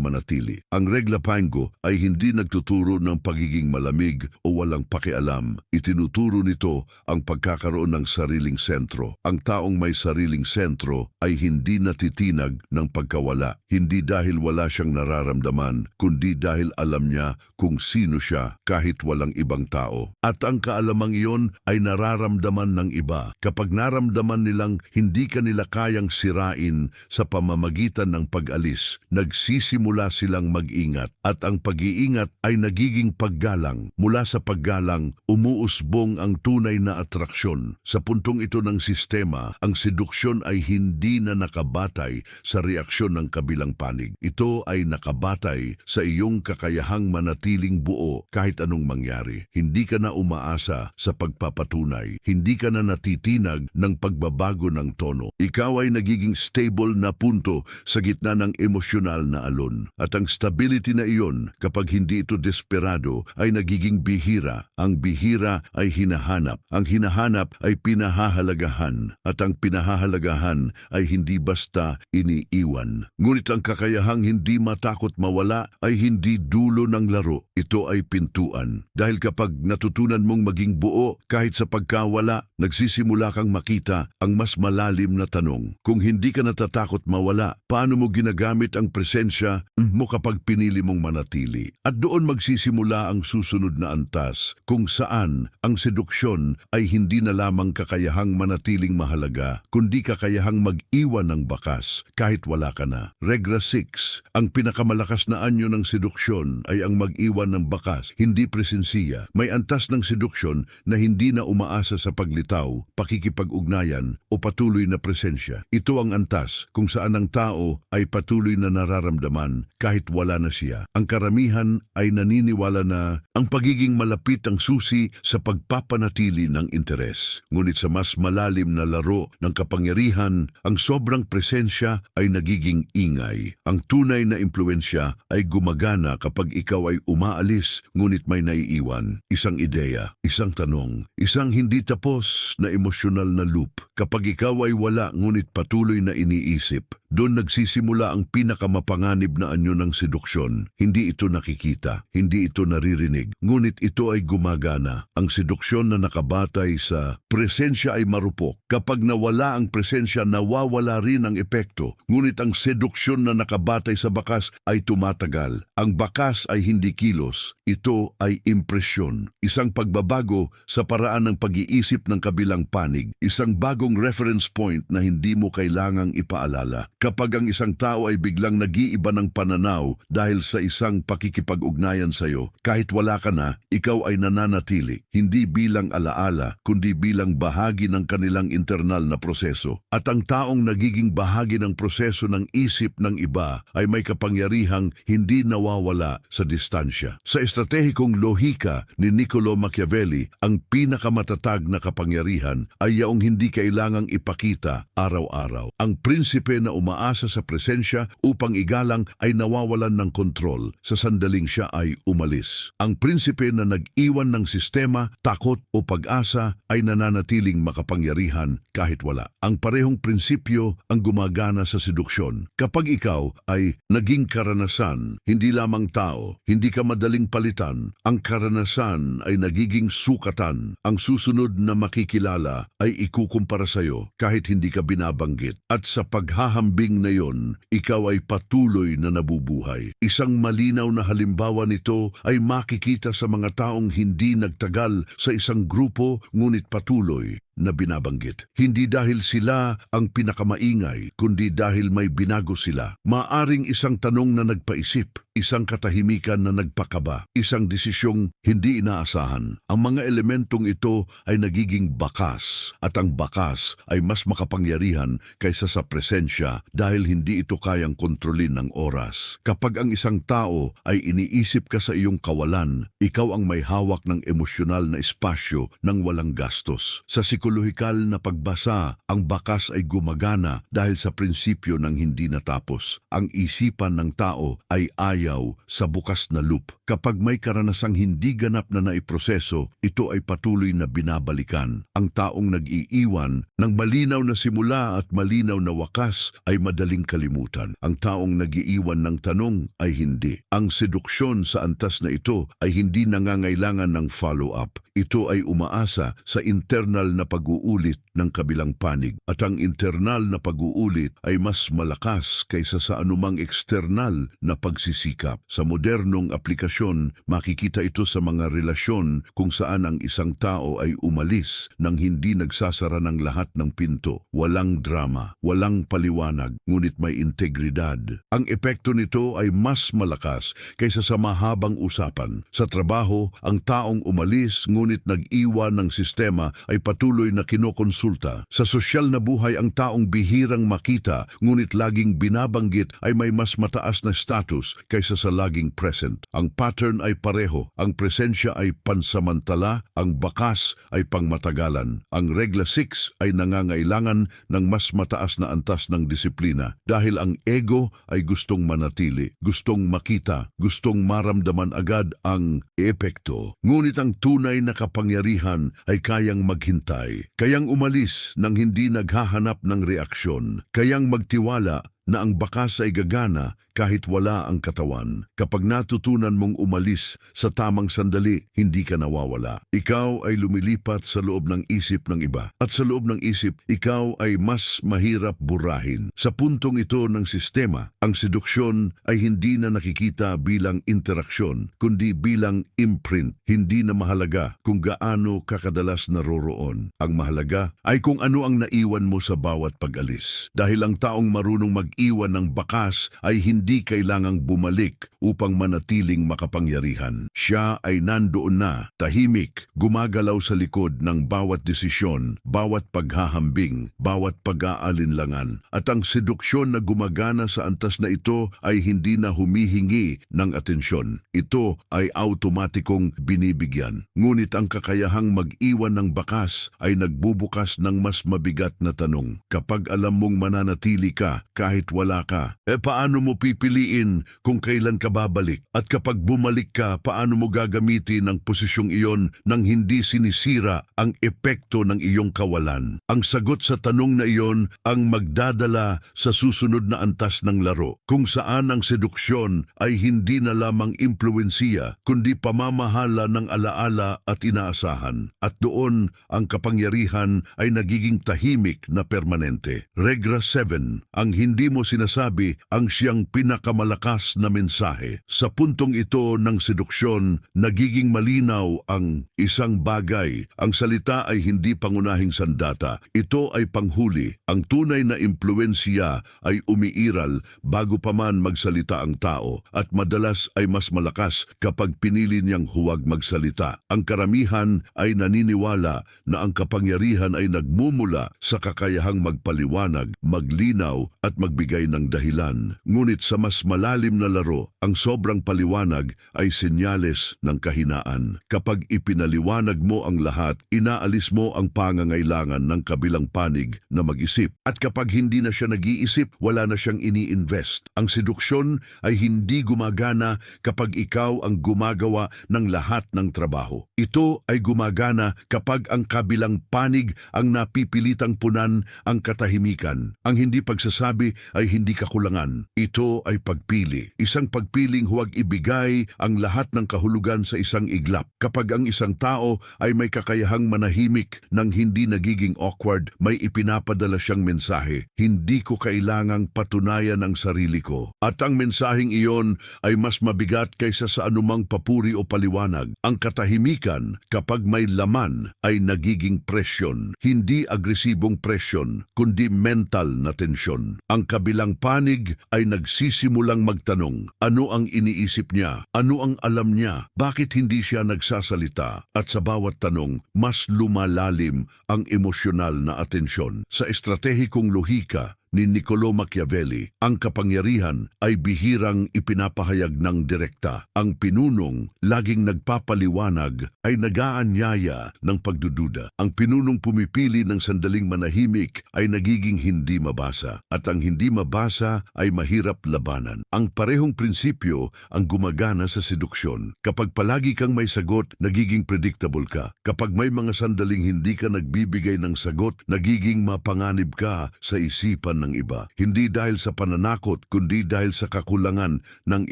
manatili. Ang regla Pango ay hindi nagtuturo ng pagiging malamig o walang pakialam. Itinuturo nito ang pagkakaroon ng sariling sentro. Ang taong may sariling sentro ay hindi natitinag ng pagkawala. Hindi dahil wala siyang nararamdaman, kundi dahil alam niya kung sino siya kahit walang ibang tao. At ang kaalamang iyon ay nararamdaman ng iba. Kapag naramdaman nilang hindi kanila kayang sirain sa pamamagitan ng pag-alis, nagsisimula silang mag-ingat. At ang pag-iingat ay nagiging paggalang. Mula sa paggalang, umuusbong ang tunay na atraksyon. Sa puntong ito ng sistema, ang seduksyon ay hindi na nakabatay sa reaksyon ng kabilang panig. Ito ay nakabatay sa iyong kakayahang manatiling buo kahit anong mangyari. Hindi ka na umaasa sa pagpapatunay. Hindi ka na natitinag ng pagbabago ng tono. Ikaw ay nagiging stable na punto sa gitna ng emosyonal na alon. At ang stability na iyon, kapag hindi ito desperado, ay nagiging bihira. Ang bihira ay hinahanap. Ang hinahanap ay pinahahalagahan. At ang pinahahalagahan ay hindi basta iniiwan. Ngunit ang kakayahang hindi matakot mawala ay hindi dulo ng laro. Ito ay pintuan. Dahil kapag natutunan mong maging buo kahit sa pagkawala, nagsisimula kang makita ang mas malalim na tanong. Kung hindi ka natatakot mawala, paano mo ginagamit ang presensya mo kapag pinili mong manatili? At doon magsisimula ang susunod na antas, kung saan ang seduksyon ay hindi na lamang kakayahang manatiling mahalaga, kundi kakayahang mag-iwan ng bakas kahit wala ka na. Regra 6, ang pinakamalakas na anyo ng seduksyon ay ang mag-iwan ng bakas, hindi presensiya. May antas ng seduksyon na hindi na umaasa sa paglitaw, pakikipag-ugnayan o patuloy na presensya. Ito ang antas kung saan ang tao ay patuloy na nararamdaman kahit wala na siya. Ang karamihan ay naniniwala na ang pagiging malapit ang susi sa pagpapanatili ng interes. Ngunit sa mas malalim na laro ng kapangyarihan, ang sobrang presensya ay nagiging ingay. Ang tunay na impluensya ay gumagana kapag ikaw ay umaalis ngunit may naiiwan. Isang ideya, isang tanong, isang hindi tapos na emosyonal na loop. Kapag ikaw ay wala ngunit patuloy na iniisip, doon nagsisimula ang pinakamapanganib na anyo ng seduksyon. Hindi ito nakikita, hindi ito naririnig, ngunit ito ay gumagana. Ang seduksyon na nakabatay sa presensya ay marupok. Kapag nawala ang presensya, nawawala rin ang epekto. Ngunit ang seduksyon na nakabatay sa bakas ay tumatagal. Ang bakas ay hindi kilos, ito ay impresyon. Isang pagbabago sa paraan ng pag-iisip ng kabilang panig. Isang bagong reference point na hindi mo kailangang ipaalala. Kapag ang isang tao ay biglang nag-iiba ng pananaw dahil sa isang pakikipag-ugnayan sa iyo, kahit wala ka na, ikaw ay nananatili, hindi bilang alaala, kundi bilang bahagi ng kanilang internal na proseso. At ang taong nagiging bahagi ng proseso ng isip ng iba ay may kapangyarihang hindi nawawala sa distansya. Sa estratehikong lohika ni Niccolo Machiavelli, ang pinakamatatag na kapangyarihan ay yaong hindi kailangang ipakita araw-araw. Ang prinsipe na umaasa sa presensya upang igalang ay nawawalan ng kontrol sa sandaling siya ay umalis. Ang prinsipe na nag-iwan ng sistema, takot o pag-asa ay nananatiling makapangyarihan kahit wala. Ang parehong prinsipyo ang gumagana sa seduksyon. Kapag ikaw ay naging karanasan, hindi lamang tao, hindi ka madaling palitan, ang karanasan ay nagiging sukatan. Ang susunod na makikilala ay ikukumpara sa iyo kahit hindi ka binabanggit. At sa paghahambing na yon, ikaw ay patuloy na nabubuhay. Isang malinaw na halimbawa nito ay makikita sa mga taong hindi nagtagal sa isang grupo ngunit patuloy na binabanggit. Hindi dahil sila ang pinakamaingay, kundi dahil may binago sila. Maaring isang tanong na nagpaisip, isang katahimikan na nagpakaba, isang desisyong hindi inaasahan. Ang mga elementong ito ay nagiging bakas, at ang bakas ay mas makapangyarihan kaysa sa presensya dahil hindi ito kayang kontrolin ng oras. Kapag ang isang tao ay iniisip ka sa iyong kawalan, ikaw ang may hawak ng emosyonal na espasyo ng walang gastos. Sa psikolohikal na pagbasa, ang bakas ay gumagana dahil sa prinsipyo ng hindi natapos. Ang isipan ng tao ay ayaw sa bukas na loop. Kapag may karanasang hindi ganap na naiproseso, ito ay patuloy na binabalikan. Ang taong nag-iiwan ng malinaw na simula at malinaw na wakas ay madaling kalimutan. Ang taong nag-iiwan ng tanong ay hindi. Ang seduksyon sa antas na ito ay hindi nangangailangan ng follow-up. Ito ay umaasa sa internal na pag-uulit ng kabilang panig. At ang internal na pag-uulit ay mas malakas kaysa sa anumang external na pagsisikap. Sa modernong aplikasyon, makikita ito sa mga relasyon kung saan ang isang tao ay umalis nang hindi nagsasara ng lahat ng pinto. Walang drama, walang paliwanag, ngunit may integridad. Ang epekto nito ay mas malakas kaysa sa mahabang usapan. Sa trabaho, ang taong umalis ngunit nag-iwan ng sistema ay patuloy na kinokonsulta. Sa sosyal na buhay, ang taong bihirang makita ngunit laging binabanggit ay may mas mataas na status kaysa sa laging present. Ang pattern ay pareho, ang presensya ay pansamantala, ang bakas ay pangmatagalan. Ang regla 6 ay nangangailangan ng mas mataas na antas ng disiplina dahil ang ego ay gustong manatili, gustong makita, gustong maramdaman agad ang epekto. Ngunit ang tunay na kapangyarihan ay kayang maghintay, kayang umalis nang hindi naghahanap ng reaksyon, kayang magtiwala na ang bakas ay gagana kahit wala ang katawan. Kapag natutunan mong umalis sa tamang sandali, hindi ka nawawala. Ikaw ay lumilipat sa loob ng isip ng iba. At sa loob ng isip, ikaw ay mas mahirap burahin. Sa puntong ito ng sistema, ang seduksyon ay hindi na nakikita bilang interaksyon, kundi bilang imprint. Hindi na mahalaga kung gaano kakadalas naroroon. Ang mahalaga ay kung ano ang naiwan mo sa bawat pag-alis. Dahil ang taong marunong mag-iwan ng bakas ay hindi kailangang bumalik upang manatiling makapangyarihan. Siya ay nandoon na, tahimik, gumagalaw sa likod ng bawat desisyon, bawat paghahambing, bawat pag-aalinlangan. At ang seduksyon na gumagana sa antas na ito ay hindi na humihingi ng atensyon. Ito ay automatikong binibigyan. Ngunit ang kakayahang mag-iwan ng bakas ay nagbubukas ng mas mabigat na tanong. Kapag alam mong mananatili ka kahit wala ka, paano mo pipiliin kung kailan ka babalik? At kapag bumalik ka, paano mo gagamitin ang posisyong iyon nang hindi sinisira ang epekto ng iyong kawalan? Ang sagot sa tanong na iyon ang magdadala sa susunod na antas ng laro, kung saan ang seduksyon ay hindi na lamang impluwensiya, kundi pamamahala ng alaala at inaasahan. At doon, ang kapangyarihan ay nagiging tahimik na permanente. Regra 7, ang hindi mo sinasabi ang siyang pinakamalakas na mensahe. Sa puntong ito ng seduksyon, nagiging malinaw ang isang bagay. Ang salita ay hindi pangunahing sandata. Ito ay panghuli. Ang tunay na impluensya ay umiiral bago pa man magsalita ang tao at madalas ay mas malakas kapag pinili niyang huwag magsalita. Ang karamihan ay naniniwala na ang kapangyarihan ay nagmumula sa kakayahang magpaliwanag, maglinaw at magbigay ng dahilan. Ngunit sa mas malalim na laro, ang sobrang paliwanag ay senyales ng kahinaan. Kapag ipinaliwanag mo ang lahat, inaalis mo ang pangangailangan ng kabilang panig na mag-isip. At kapag hindi na siya nag-iisip, wala na siyang ini-invest. Ang seduksyon ay hindi gumagana kapag ikaw ang gumagawa ng lahat ng trabaho. Ito ay gumagana kapag ang kabilang panig ang napipilitang punan ang katahimikan. Ang hindi pagsasabi ay hindi kakulangan. Ito ay pagpili. Isang pagpiling huwag ibigay ang lahat ng kahulugan sa isang iglap. Kapag ang isang tao ay may kakayahang manahimik nang hindi nagiging awkward, may ipinapadala siyang mensahe. Hindi ko kailangang patunayan ang sarili ko. At ang mensaheng iyon ay mas mabigat kaysa sa anumang papuri o paliwanag. Ang katahimikan kapag may laman ay nagiging presyon. Hindi agresibong presyon, kundi mental na tensyon. Ang kabilang panig ay nagsisimulang magtanong, ano ang iniisip niya? Ano ang alam niya? Bakit hindi siya nagsasalita? At sa bawat tanong, mas lumalalim ang emosyonal na atensyon. Sa estratehikong lohika ni Niccolo Machiavelli, ang kapangyarihan ay bihirang ipinapahayag ng direkta. Ang pinunong, laging nagpapaliwanag, ay nag-aanyaya ng pagdududa. Ang pinunong pumipili ng sandaling manahimik ay nagiging hindi mabasa. At ang hindi mabasa ay mahirap labanan. Ang parehong prinsipyo ang gumagana sa seduksyon. Kapag palagi kang may sagot, nagiging predictable ka. Kapag may mga sandaling hindi ka nagbibigay ng sagot, nagiging mapanganib ka sa isipan ng iba. Hindi dahil sa pananakot, kundi dahil sa kakulangan ng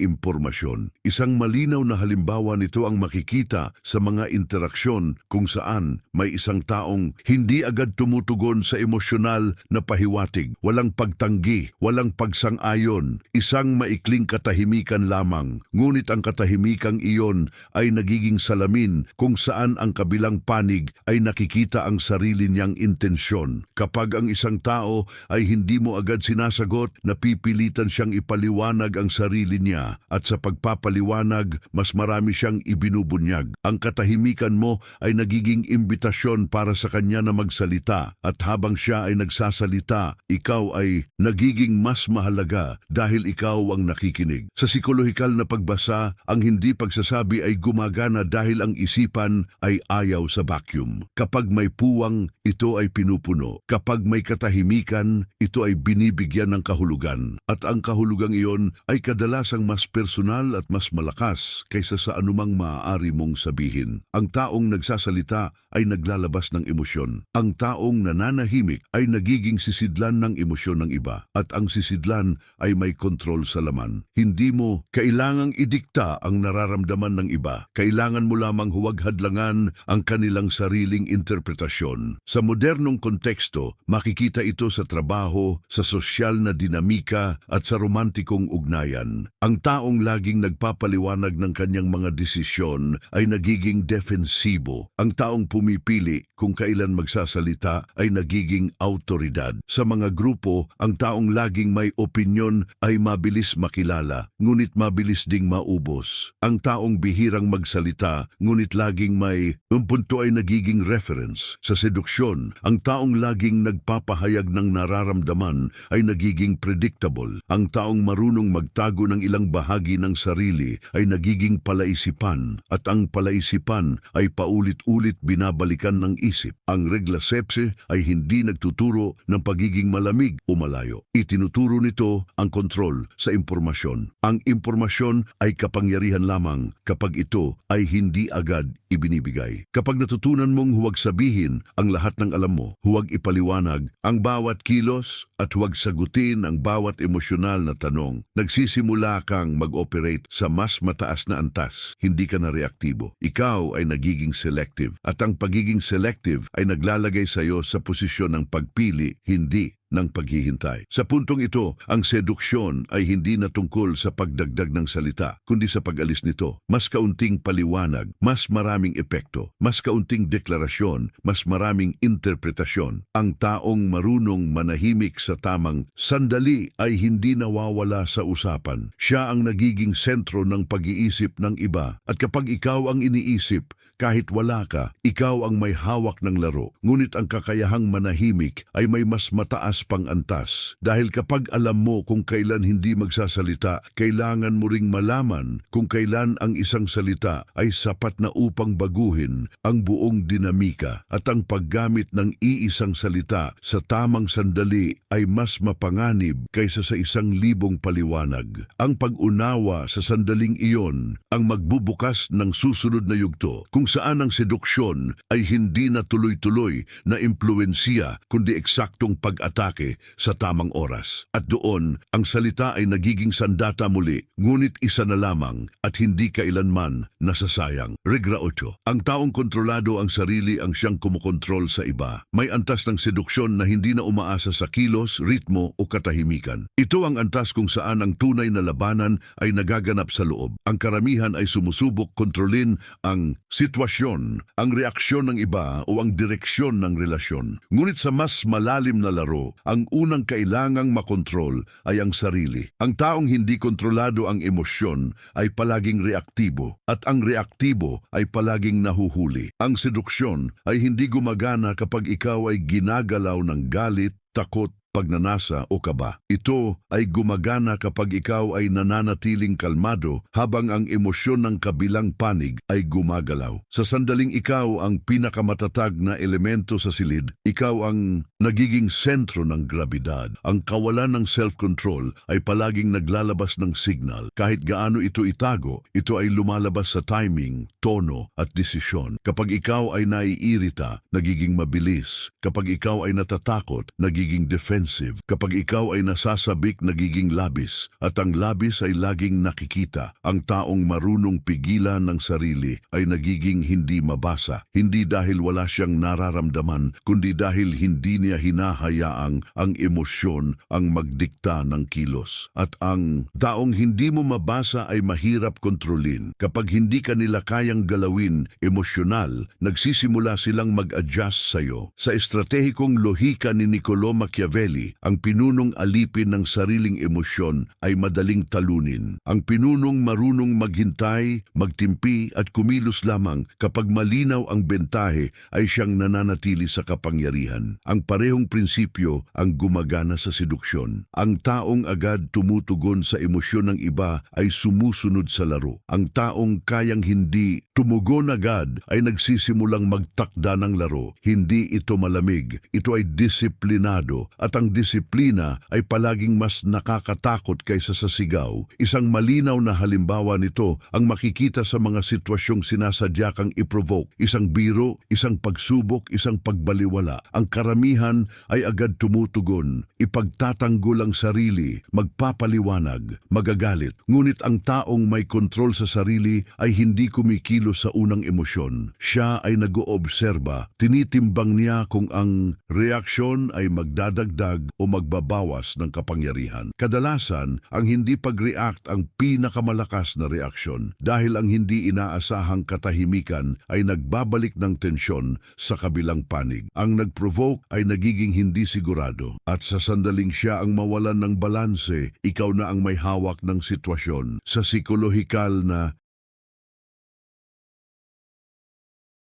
impormasyon. Isang malinaw na halimbawa nito ang makikita sa mga interaksyon kung saan may isang taong hindi agad tumutugon sa emosyonal na pahiwatig. Walang pagtanggi, walang pagsang-ayon, isang maikling katahimikan lamang. Ngunit ang katahimikang iyon ay nagiging salamin kung saan ang kabilang panig ay nakikita ang sarili niyang intensyon. Kapag ang isang tao ay hindi mo agad sinasagot, napipilitan siyang ipaliwanag ang sarili niya at sa pagpapaliwanag, mas marami siyang ibinubunyag. Ang katahimikan mo ay nagiging imbitasyon para sa kanya na magsalita at habang siya ay nagsasalita, ikaw ay nagiging mas mahalaga dahil ikaw ang nakikinig. Sa psikolohikal na pagbasa, ang hindi pagsasabi ay gumagana dahil ang isipan ay ayaw sa vacuum. Kapag may puwang, ito ay pinupuno. Kapag may katahimikan, ito ay binibigyan ng kahulugan. At ang kahulugang iyon ay kadalasang mas personal at mas malakas kaysa sa anumang maaari mong sabihin. Ang taong nagsasalita ay naglalabas ng emosyon. Ang taong nananahimik ay nagiging sisidlan ng emosyon ng iba. At ang sisidlan ay may kontrol sa laman. Hindi mo kailangang idikta ang nararamdaman ng iba. Kailangan mo lamang huwag hadlangan ang kanilang sariling interpretasyon. Sa modernong konteksto, makikita ito sa trabaho, sa sosyal na dinamika at sa romantikong ugnayan. Ang taong laging nagpapaliwanag ng kanyang mga desisyon ay nagiging defensibo. Ang taong pumipili kung kailan magsasalita ay nagiging autoridad. Sa mga grupo, ang taong laging may opinyon ay mabilis makilala, ngunit mabilis ding maubos. Ang taong bihirang magsalita, ngunit laging may punto ay nagiging reference. Sa seduksyon, ang taong laging nagpapahayag ng nararamdaman ay nagiging predictable. Ang taong marunong magtago ng ilang bahagi ng sarili ay nagiging palaisipan at ang palaisipan ay paulit-ulit binabalikan ng isip. Ang regla sepse ay hindi nagtuturo ng pagiging malamig o malayo. Itinuturo nito ang kontrol sa impormasyon. Ang impormasyon ay kapangyarihan lamang kapag ito ay hindi agad ibinibigay. Kapag natutunan mong huwag sabihin ang lahat ng alam mo, huwag ipaliwanag ang bawat kilos at huwag sagutin ang bawat emosyonal na tanong, nagsisimula kang mag-operate sa mas mataas na antas. Hindi ka na reaktibo. Ikaw ay nagiging selective at ang pagiging selective ay naglalagay sa iyo sa posisyon ng pagpili, hindi ng paghihintay. Sa puntong ito, ang seduksyon ay hindi na tungkol sa pagdagdag ng salita, kundi sa pag-alis nito. Mas kaunting paliwanag, mas maraming epekto, mas kaunting deklarasyon, mas maraming interpretasyon. Ang taong marunong manahimik sa tamang sandali ay hindi nawawala sa usapan. Siya ang nagiging sentro ng pag-iisip ng iba. At kapag ikaw ang iniisip, kahit wala ka, ikaw ang may hawak ng laro. Ngunit ang kakayahang manahimik ay may mas mataas pang antas. Dahil kapag alam mo kung kailan hindi magsasalita, kailangan mo ring malaman kung kailan ang isang salita ay sapat na upang baguhin ang buong dinamika. At ang paggamit ng iisang salita sa tamang sandali ay mas mapanganib kaysa sa 1,000 paliwanag. Ang pag-unawa sa sandaling iyon ang magbubukas ng susunod na yugto, kung saan ang seduksyon ay hindi na tuloy-tuloy na impluwensiya kundi eksaktong pag-atake sa tamang oras. At doon, ang salita ay nagiging sandata muli, ngunit isa na lamang at hindi kailanman nasasayang. Regla 8. Ang taong kontrolado ang sarili ang siyang kumukontrol sa iba. May antas ng seduksyon na hindi na umaasa sa kilos, ritmo o katahimikan. Ito ang antas kung saan ang tunay na labanan ay nagaganap sa loob. Ang karamihan ay sumusubok kontrolin ang sitwasyon, ang reaksyon ng iba o ang direksyon ng relasyon. Ngunit sa mas malalim na laro, ang unang kailangang makontrol ay ang sarili. Ang taong hindi kontrolado ang emosyon ay palaging reaktibo at ang reaktibo ay palaging nahuhuli. Ang seduksyon ay hindi gumagana kapag ikaw ay ginagalaw ng galit, takot, pagnanasa o kaba. Ito ay gumagana kapag ikaw ay nananatiling kalmado habang ang emosyon ng kabilang panig ay gumagalaw. Sa sandaling ikaw ang pinakamatatag na elemento sa silid, ikaw ang nagiging sentro ng grabidad. Ang kawalan ng self-control ay palaging naglalabas ng signal. Kahit gaano ito itago, ito ay lumalabas sa timing, tono at desisyon. Kapag ikaw ay naiirita, nagiging mabilis. Kapag ikaw ay natatakot, nagiging defensive. Kapag ikaw ay nasasabik, nagiging labis. At ang labis ay laging nakikita. Ang taong marunong pigilan ng sarili ay nagiging hindi mabasa. Hindi dahil wala siyang nararamdaman, kundi dahil hindi niya hinahayaang ang emosyon ang magdikta ng kilos. At ang taong hindi mo mabasa ay mahirap kontrolin. Kapag hindi ka nila kayang galawin emosyonal, nagsisimula silang mag-adjust sa'yo. Sa estratehikong lohika ni Niccolo Machiavelli, ang pinunong alipin ng sariling emosyon ay madaling talunin. Ang pinunong marunong maghintay, magtimpi at kumilos lamang kapag malinaw ang bentahe ay siyang nananatili sa kapangyarihan. Ang parehong prinsipyo ang gumagana sa seduksyon. Ang taong agad tumutugon sa emosyon ng iba ay sumusunod sa laro. Ang taong kayang hindi tumugon agad ay nagsisimulang magtakda ng laro. Hindi ito malamig, ito ay disiplinado at ang disiplina ay palaging mas nakakatakot kaysa sa sigaw. Isang malinaw na halimbawa nito ang makikita sa mga sitwasyong sinasadya kang i-provoke. Isang biro, isang pagsubok, isang pagbaliwala. Ang karamihan ay agad tumutugon, ipagtatanggol ang sarili, magpapaliwanag, magagalit. Ngunit ang taong may kontrol sa sarili ay hindi kumikilos sa unang emosyon. Siya ay nag-oobserba, tinitimbang niya kung ang reaksyon ay magdadagdag o magbabawas ng kapangyarihan. Kadalasan, ang hindi pag-react ang pinakamalakas na reaksyon dahil ang hindi inaasahang katahimikan ay nagbabalik ng tensyon sa kabilang panig. Ang nag-provoke ay nagiging hindi sigurado at sa sandaling siya ang mawalan ng balanse, ikaw na ang may hawak ng sitwasyon. Sa psikolohikal na